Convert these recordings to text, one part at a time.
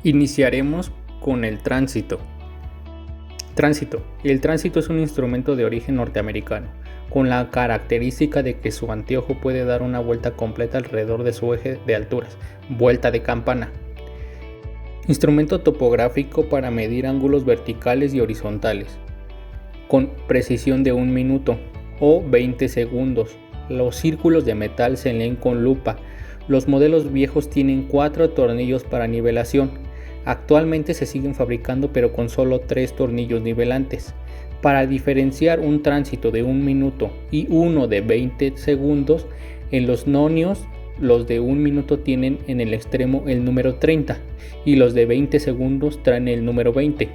Iniciaremos con el tránsito. El tránsito es un instrumento de origen norteamericano, con la característica de que su anteojo puede dar una vuelta completa alrededor de su eje de alturas, vuelta de campana. Instrumento topográfico para medir ángulos verticales y horizontales, con precisión de 1 minuto o 20 segundos. Los círculos de metal se leen con lupa. Los modelos viejos tienen 4 tornillos para nivelación. Actualmente se siguen fabricando pero con solo 3 tornillos nivelantes. Para diferenciar un tránsito de 1 minuto y uno de 20 segundos, en los nonios los de 1 minuto tienen en el extremo el número 30 y los de 20 segundos traen el número 20.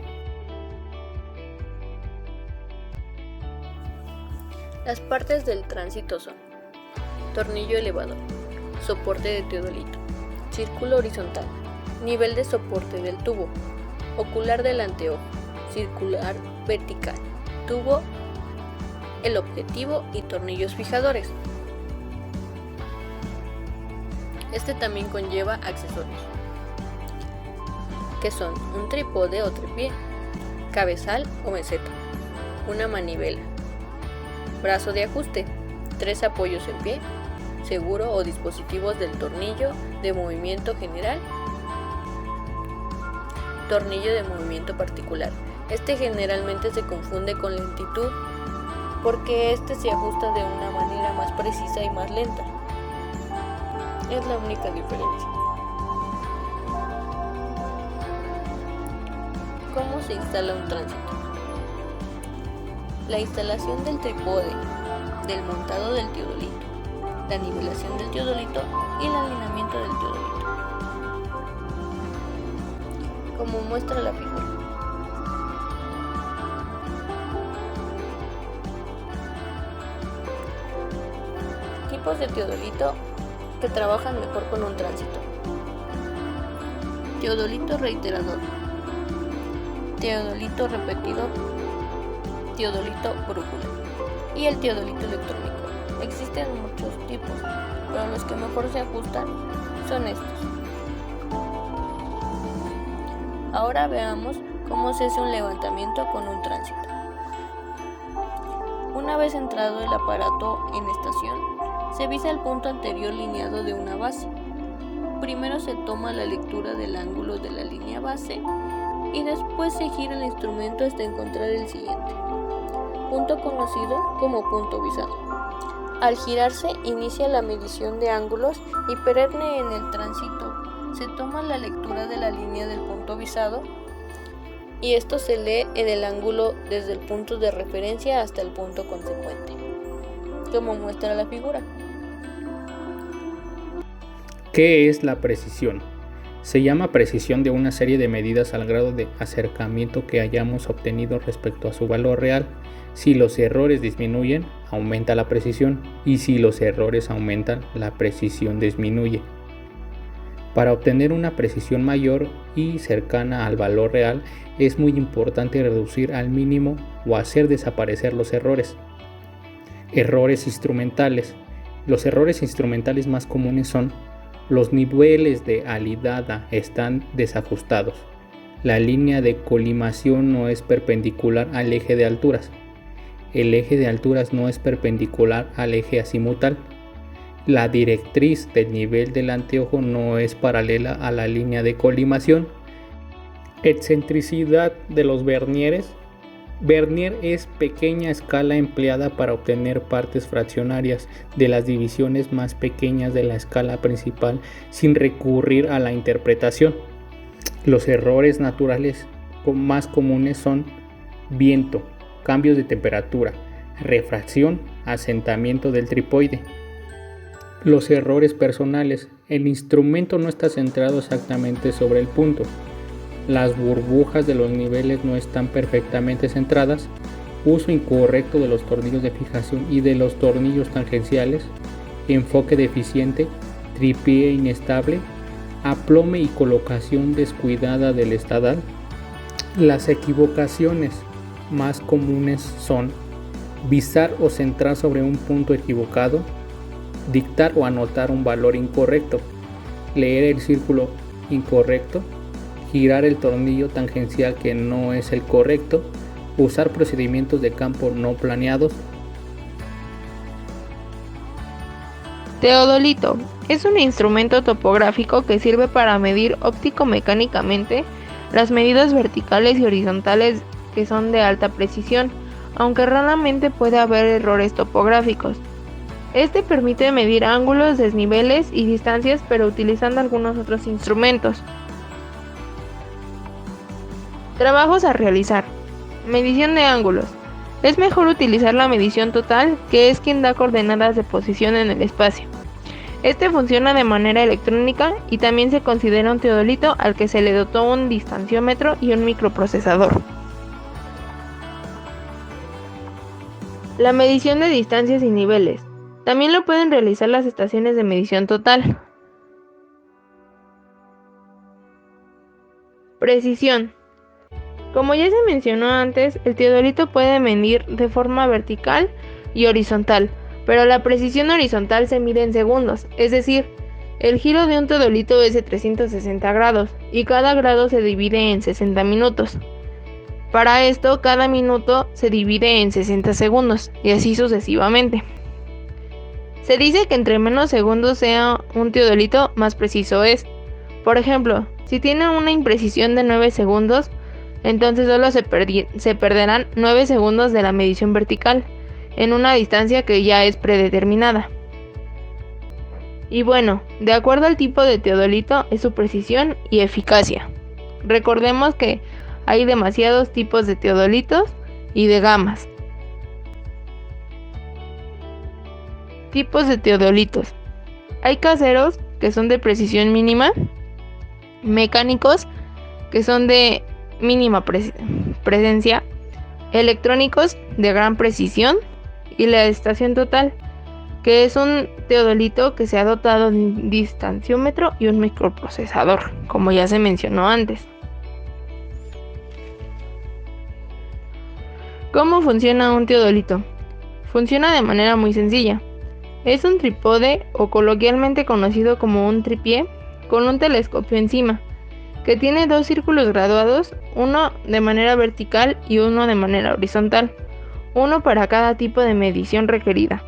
Las partes del tránsito son: tornillo elevador, soporte de teodolito, círculo horizontal, nivel de soporte del tubo, ocular del anteojo, circular vertical, tubo, el objetivo y tornillos fijadores. Este también conlleva accesorios, que son un trípode o tripié, cabezal o meseta, una manivela, brazo de ajuste, 3 apoyos en pie, seguro o dispositivos del tornillo de movimiento general, tornillo de movimiento particular. Este generalmente se confunde con lentitud porque este se ajusta de una manera más precisa y más lenta. Es la única diferencia. ¿Cómo se instala un tránsito? La instalación del trípode, del montado del teodolito, la nivelación del teodolito y el alineamiento del teodolito, como muestra la figura. Tipos de teodolito que trabajan mejor con un tránsito: teodolito reiterador, teodolito repetidor, teodolito brújula y el teodolito electrónico. Existen muchos tipos, pero los que mejor se ajustan son estos. Ahora veamos cómo se hace un levantamiento con un tránsito. Una vez entrado el aparato en estación, se visa el punto anterior lineado de una base. Primero se toma la lectura del ángulo de la línea base y después se gira el instrumento hasta encontrar el siguiente punto, conocido como punto visado. Al girarse inicia la medición de ángulos y perenne en el tránsito. Se toma la lectura de la línea del punto visado y esto se lee en el ángulo desde el punto de referencia hasta el punto consecuente, como muestra la figura. ¿Qué es la precisión? Se llama precisión de una serie de medidas al grado de acercamiento que hayamos obtenido respecto a su valor real. Si los errores disminuyen, aumenta la precisión, y si los errores aumentan, la precisión disminuye. Para obtener una precisión mayor y cercana al valor real, es muy importante reducir al mínimo o hacer desaparecer los errores. Errores instrumentales. Los errores instrumentales más comunes son: los niveles de alidada están desajustados, la línea de colimación no es perpendicular al eje de alturas, el eje de alturas no es perpendicular al eje azimutal, la directriz del nivel del anteojo no es paralela a la línea de colimación. Excentricidad de los vernieres. Vernier es pequeña escala empleada para obtener partes fraccionarias de las divisiones más pequeñas de la escala principal sin recurrir a la interpretación. Los errores naturales más comunes son viento, cambios de temperatura, refracción, asentamiento del trípode. Los errores personales. El instrumento no está centrado exactamente sobre el punto. Las burbujas de los niveles no están perfectamente centradas. Uso incorrecto de los tornillos de fijación y de los tornillos tangenciales. Enfoque deficiente. Tripié inestable. Aplome y colocación descuidada del estadal. Las equivocaciones más comunes son: visar o centrar sobre un punto equivocado, dictar o anotar un valor incorrecto, leer el círculo incorrecto, girar el tornillo tangencial que no es el correcto, usar procedimientos de campo no planeados. Teodolito es un instrumento topográfico que sirve para medir óptico-mecánicamente las medidas verticales y horizontales que son de alta precisión, aunque raramente puede haber errores topográficos. Este permite medir ángulos, desniveles y distancias, pero utilizando algunos otros instrumentos. Trabajos a realizar. Medición de ángulos. Es mejor utilizar la medición total, que es quien da coordenadas de posición en el espacio. Este funciona de manera electrónica y también se considera un teodolito al que se le dotó un distanciómetro y un microprocesador. La medición de distancias y niveles. También lo pueden realizar las estaciones de medición total. Precisión. Como ya se mencionó antes, el teodolito puede medir de forma vertical y horizontal, pero la precisión horizontal se mide en segundos, es decir, el giro de un teodolito es de 360 grados y cada grado se divide en 60 minutos. Para esto, cada minuto se divide en 60 segundos y así sucesivamente. Se dice que entre menos segundos sea un teodolito, más preciso es. Por ejemplo, si tiene una imprecisión de 9 segundos, entonces solo se perderán 9 segundos de la medición vertical, en una distancia que ya es predeterminada. Y bueno, de acuerdo al tipo de teodolito es su precisión y eficacia. Recordemos que hay demasiados tipos de teodolitos y de gamas. Tipos de teodolitos. Hay caseros, que son de precisión mínima, mecánicos, que son de mínima presencia, electrónicos de gran precisión y la estación total, que es un teodolito que se ha dotado de un distanciómetro y un microprocesador, como ya se mencionó antes. ¿Cómo funciona un teodolito? Funciona de manera muy sencilla. Es un trípode, o coloquialmente conocido como un tripié, con un telescopio encima, que tiene dos círculos graduados, uno de manera vertical y uno de manera horizontal, uno para cada tipo de medición requerida.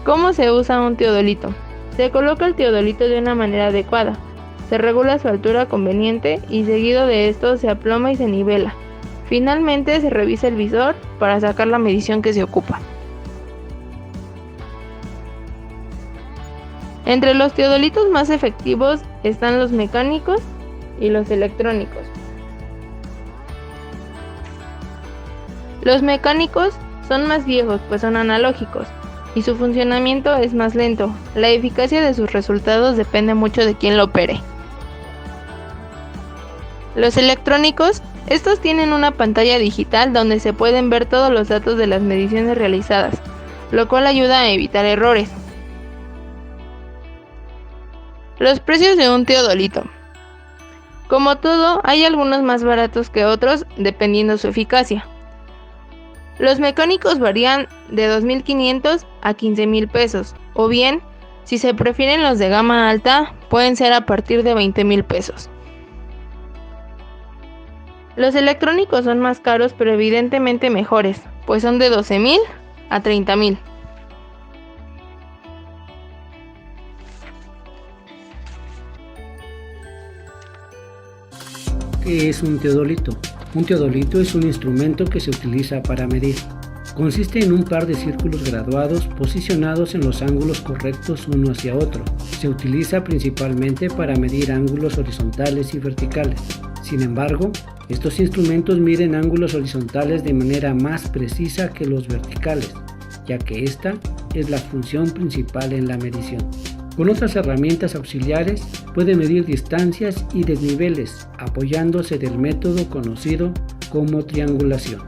¿Cómo se usa un teodolito? Se coloca el teodolito de una manera adecuada, se regula su altura conveniente y seguido de esto se aploma y se nivela. Finalmente se revisa el visor para sacar la medición que se ocupa. Entre los teodolitos más efectivos están los mecánicos y los electrónicos. Los mecánicos son más viejos, pues son analógicos, y su funcionamiento es más lento. La eficacia de sus resultados depende mucho de quién lo opere. Los electrónicos, estos tienen una pantalla digital donde se pueden ver todos los datos de las mediciones realizadas, lo cual ayuda a evitar errores. Los precios de un teodolito. Como todo, hay algunos más baratos que otros dependiendo su eficacia. Los mecánicos varían de 2.500 a 15.000 pesos, o bien, si se prefieren los de gama alta, pueden ser a partir de 20.000 pesos. Los electrónicos son más caros, pero evidentemente mejores, pues son de 12.000 a 30.000. ¿Qué es un teodolito? Un teodolito es un instrumento que se utiliza para medir. Consiste en un par de círculos graduados posicionados en los ángulos correctos uno hacia otro. Se utiliza principalmente para medir ángulos horizontales y verticales. Sin embargo, estos instrumentos miden ángulos horizontales de manera más precisa que los verticales, ya que esta es la función principal en la medición. Con otras herramientas auxiliares puede medir distancias y desniveles apoyándose del método conocido como triangulación.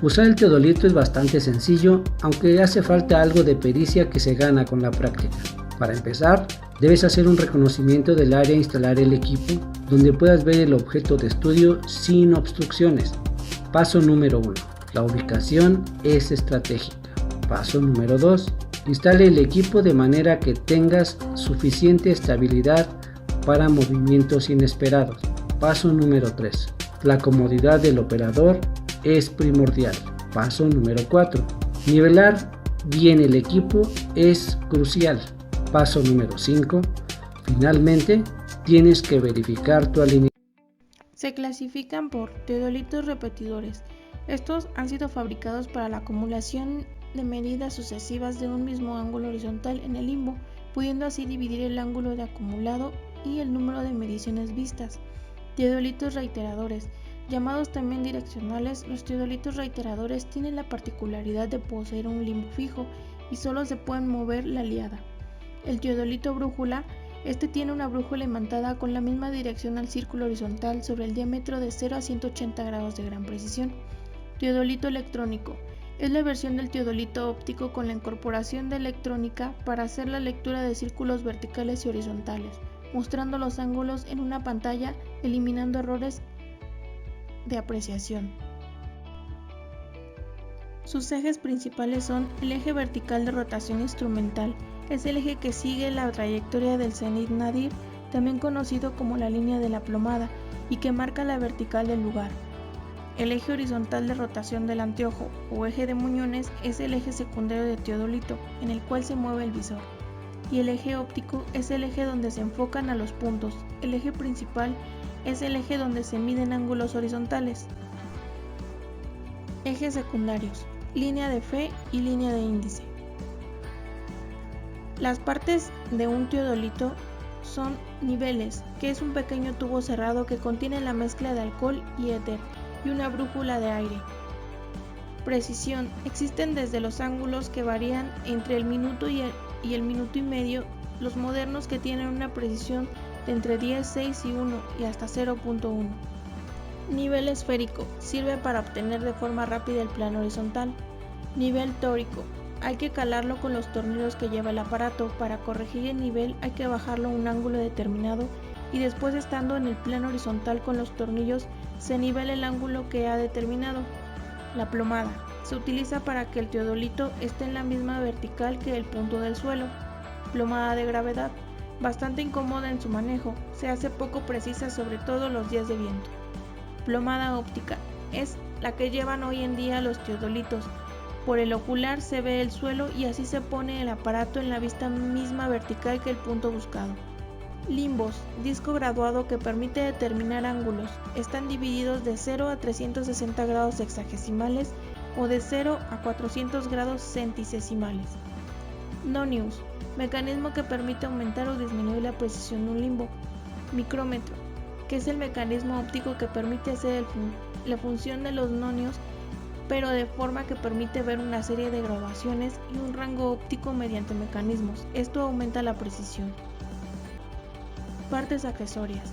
Usar el teodolito es bastante sencillo, aunque hace falta algo de pericia que se gana con la práctica. Para empezar, debes hacer un reconocimiento del área e instalar el equipo donde puedas ver el objeto de estudio sin obstrucciones. Paso número 1. La ubicación es estratégica. Paso número 2. Instale el equipo de manera que tengas suficiente estabilidad para movimientos inesperados. Paso número 3. La comodidad del operador es primordial. Paso número 4. Nivelar bien el equipo es crucial. Paso número 5. Finalmente, tienes que verificar tu alineación. Se clasifican por teodolitos repetidores. Estos han sido fabricados para la acumulación de medidas sucesivas de un mismo ángulo horizontal en el limbo, pudiendo así dividir el ángulo de acumulado y el número de mediciones vistas. Teodolitos reiteradores. Llamados también direccionales, los teodolitos reiteradores tienen la particularidad de poseer un limbo fijo y solo se pueden mover la aliada. El teodolito brújula. Este tiene una brújula imantada con la misma dirección al círculo horizontal sobre el diámetro de 0 a 180 grados de gran precisión. Teodolito electrónico. Es la versión del teodolito óptico con la incorporación de electrónica para hacer la lectura de círculos verticales y horizontales, mostrando los ángulos en una pantalla, eliminando errores de apreciación. Sus ejes principales son el eje vertical de rotación instrumental. Es el eje que sigue la trayectoria del cenit nadir, también conocido como la línea de la plomada, y que marca la vertical del lugar. El eje horizontal de rotación del anteojo, o eje de muñones, es el eje secundario de teodolito, en el cual se mueve el visor. Y el eje óptico es el eje donde se enfocan a los puntos. El eje principal es el eje donde se miden ángulos horizontales. Ejes secundarios: línea de fe y línea de índice. Las partes de un teodolito son niveles, que es un pequeño tubo cerrado que contiene la mezcla de alcohol y éter, y una brújula de aire. Precisión: existen desde los ángulos que varían entre el minuto y el minuto y medio, los modernos que tienen una precisión de entre 10, 6 y 1 y hasta 0.1. Nivel esférico: sirve para obtener de forma rápida el plano horizontal. Nivel tórico: hay que calarlo con los tornillos que lleva el aparato. Para corregir el nivel hay que bajarlo a un ángulo determinado y después, estando en el plano horizontal con los tornillos, se nivela el ángulo que ha determinado. La plomada: se utiliza para que el teodolito esté en la misma vertical que el punto del suelo. Plomada de gravedad: bastante incómoda en su manejo, se hace poco precisa sobre todo los días de viento. Plomada óptica: es la que llevan hoy en día los teodolitos. Por el ocular se ve el suelo y así se pone el aparato en la vista misma vertical que el punto buscado. Limbos: disco graduado que permite determinar ángulos. Están divididos de 0 a 360 grados sexagesimales o de 0 a 400 grados centisesimales. Nonius: mecanismo que permite aumentar o disminuir la precisión de un limbo. Micrómetro: que es el mecanismo óptico que permite hacer la función de los nonios, pero de forma que permite ver una serie de graduaciones y un rango óptico mediante mecanismos. Esto aumenta la precisión. Partes accesorias: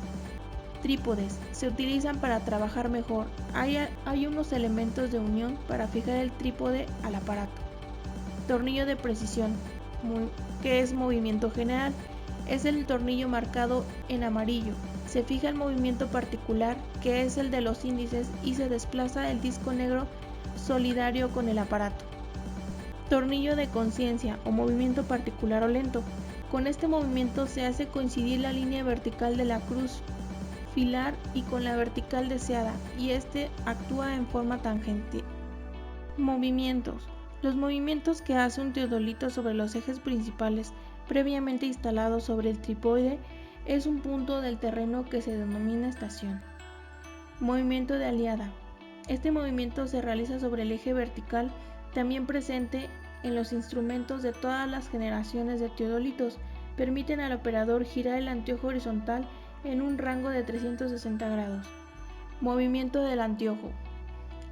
trípodes: se utilizan para trabajar mejor. Hay unos elementos de unión para fijar el trípode al aparato. Tornillo de precisión, que es movimiento general. Es el tornillo marcado en amarillo. Se fija el movimiento particular, que es el de los índices, y se desplaza el disco negro solidario con el aparato. Tornillo de conciencia o movimiento particular o lento. Con este movimiento se hace coincidir la línea vertical de la cruz filar y con la vertical deseada, y este actúa en forma tangente. Movimientos: los movimientos que hace un teodolito sobre los ejes principales previamente instalados sobre el trípode es un punto del terreno que se denomina estación. Movimiento de aliada: este movimiento se realiza sobre el eje vertical, también presente en los instrumentos de todas las generaciones de teodolitos. Permiten al operador girar el anteojo horizontal en un rango de 360 grados. Movimiento del anteojo: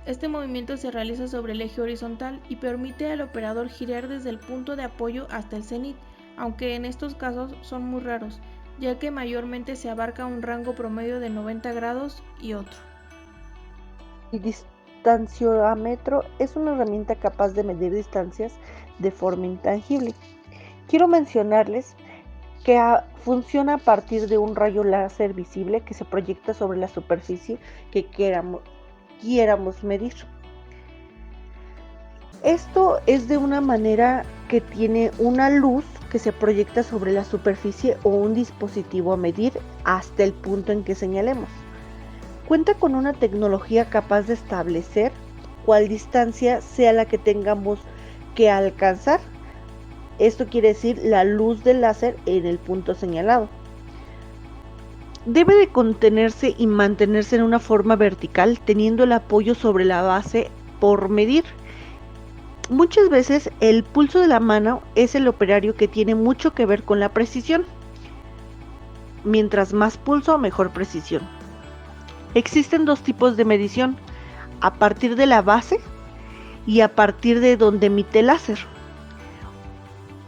este movimiento se realiza sobre el eje horizontal y permite al operador girar desde el punto de apoyo hasta el cenit, aunque en estos casos son muy raros, ya que mayormente se abarca un rango promedio de 90 grados y otro. El distanciómetro es una herramienta capaz de medir distancias de forma intangible. Quiero mencionarles que funciona a partir de un rayo láser visible que se proyecta sobre la superficie que quieramos medir. Esto es de una manera que tiene una luz que se proyecta sobre la superficie o un dispositivo a medir hasta el punto en que señalemos. Cuenta con una tecnología capaz de establecer cuál distancia sea la que tengamos que alcanzar. Esto quiere decir la luz del láser en el punto señalado. Debe de contenerse y mantenerse en una forma vertical, teniendo el apoyo sobre la base por medir. Muchas veces el pulso de la mano es el operario que tiene mucho que ver con la precisión. Mientras más pulso, mejor precisión. Existen dos tipos de medición, a partir de la base y a partir de donde emite el láser.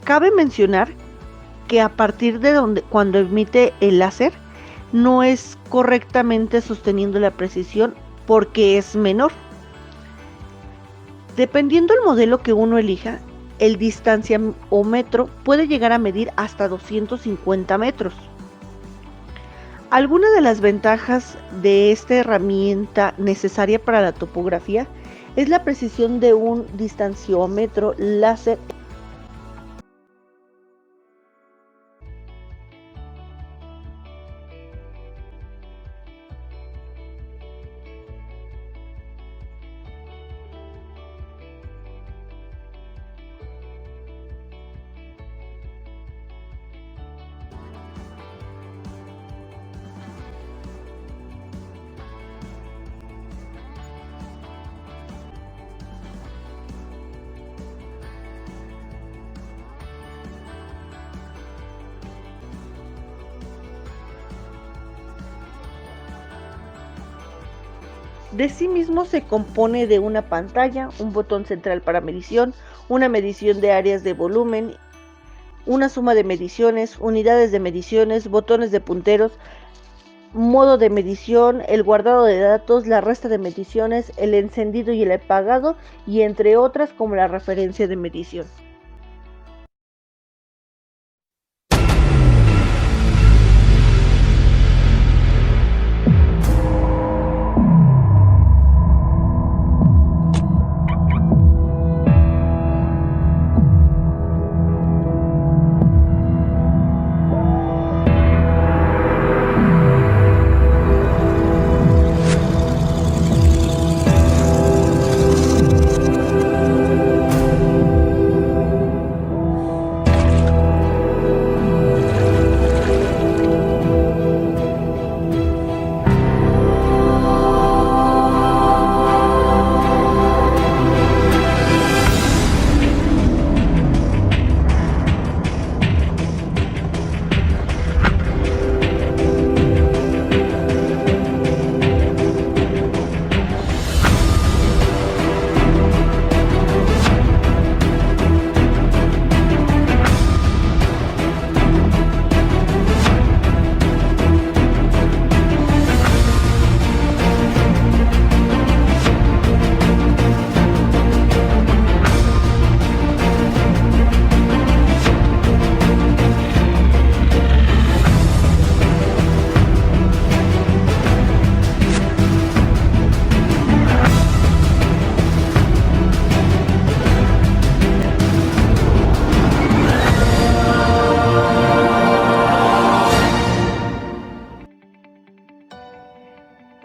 Cabe mencionar que a partir de cuando emite el láser no es correctamente sosteniendo la precisión porque es menor. Dependiendo del modelo que uno elija, el distanciómetro puede llegar a medir hasta 250 metros. Algunas de las ventajas de esta herramienta necesaria para la topografía es la precisión de un distanciómetro láser. De sí mismo se compone de una pantalla, un botón central para medición, una medición de áreas de volumen, una suma de mediciones, unidades de mediciones, botones de punteros, modo de medición, el guardado de datos, la resta de mediciones, el encendido y el apagado, y entre otras como la referencia de medición.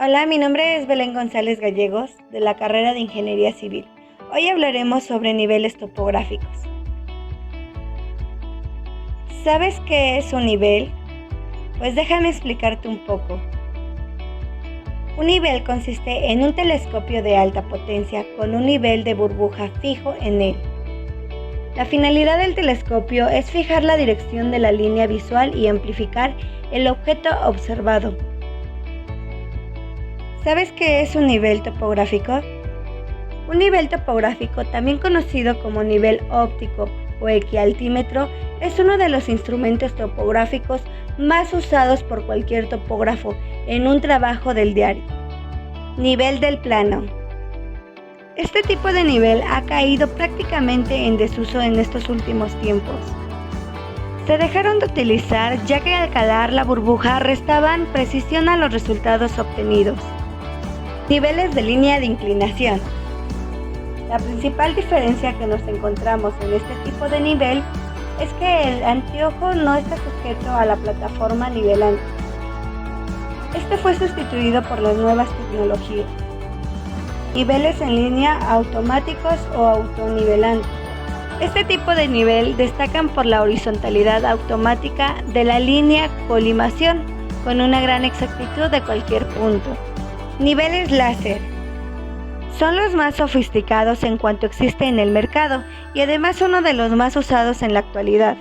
Hola, mi nombre es Belén González Gallegos, de la carrera de Ingeniería Civil. Hoy hablaremos sobre niveles topográficos. ¿Sabes qué es un nivel? Pues déjame explicarte un poco. Un nivel consiste en un telescopio de alta potencia con un nivel de burbuja fijo en él. La finalidad del telescopio es fijar la dirección de la línea visual y amplificar el objeto observado. ¿Sabes qué es un nivel topográfico? Un nivel topográfico, también conocido como nivel óptico o equialtímetro, es uno de los instrumentos topográficos más usados por cualquier topógrafo en un trabajo del diario. Nivel del plano. Este tipo de nivel ha caído prácticamente en desuso en estos últimos tiempos. Se dejaron de utilizar ya que al calar la burbuja restaban precisión a los resultados obtenidos. Niveles de línea de inclinación. La principal diferencia que nos encontramos en este tipo de nivel es que el anteojo no está sujeto a la plataforma nivelante. Este fue sustituido por las nuevas tecnologías. Niveles en línea automáticos o autonivelantes. Este tipo de nivel destacan por la horizontalidad automática de la línea colimación, con una gran exactitud de cualquier punto. Niveles láser. Son los más sofisticados en cuanto existe en el mercado y además uno de los más usados en la actualidad.